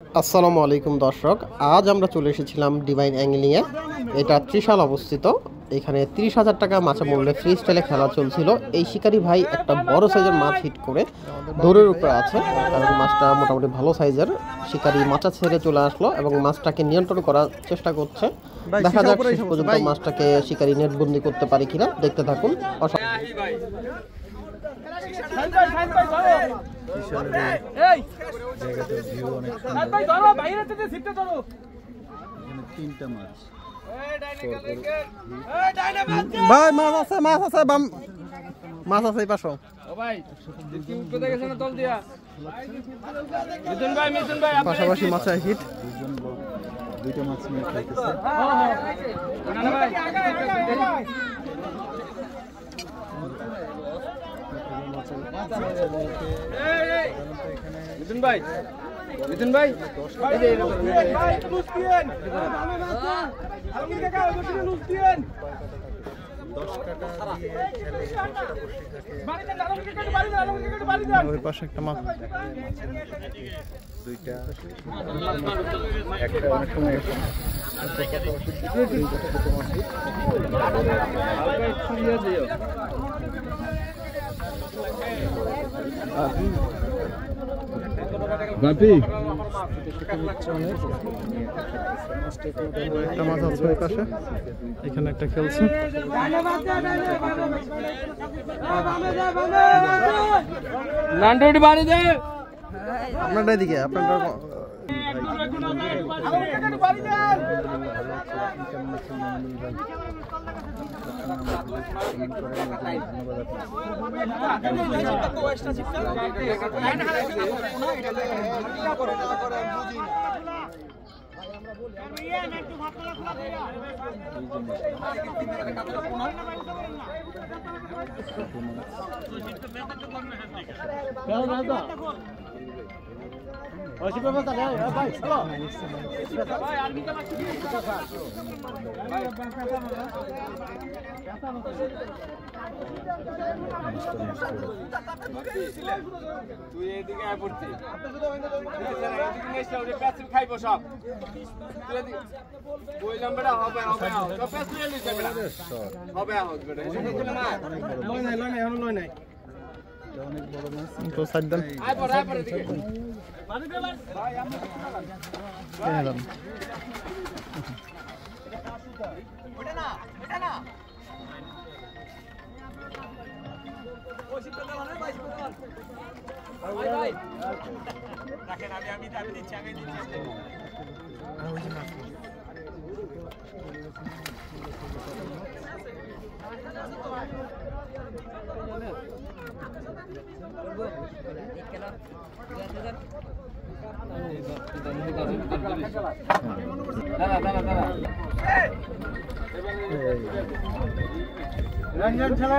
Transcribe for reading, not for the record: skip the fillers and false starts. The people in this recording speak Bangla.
আসসালামু আলাইকুম দর্শক, আজ আমরা চলে এসেছিলাম ডিভাইন অ্যাঙ্গলিংয়ে। এটা ত্রিশাল অবস্থিত। এখানে 30,000 টাকা মাছ মূল্যে ফ্রি স্টাইলে খেলা চলছিল। এই শিকারি ভাই একটা বড় সাইজের মাছ হিট করে দৌড়ের উপরে আছে, কারণ মাছটা মোটামুটি ভালো সাইজের। শিকারি মাছা ছেড়ে চলে আসলো এবং মাছটাকে নিয়ন্ত্রণ করার চেষ্টা করছে। দেখা যাক শেষ পর্যন্ত মাছটাকে শিকারি নেটবন্দি করতে পারে কিনা, দেখতে থাকুন। ভাই মাছ আছে, মাছ আছে, মাছ আছে এই পাশে। পাশাপাশি মাছ হিট, দুইটা মাছ নিয়ে খাইতেছে। মিথুন ভাই, মিথুন ভাই, ওই পাশে একটা মাছ, দুইটা একটা অনেক সময় বাপি একটা মাছ আছে ওই পাশে, এখানে একটা খেলছে। আপনার দিকে আপনার তুই এদিকে আয় পড়তি খাইব সব বললাম বেটা হবে হবে হবে হবে অনেক বড় মাছ। তো সাইড দেন। রঞ্জন খেলা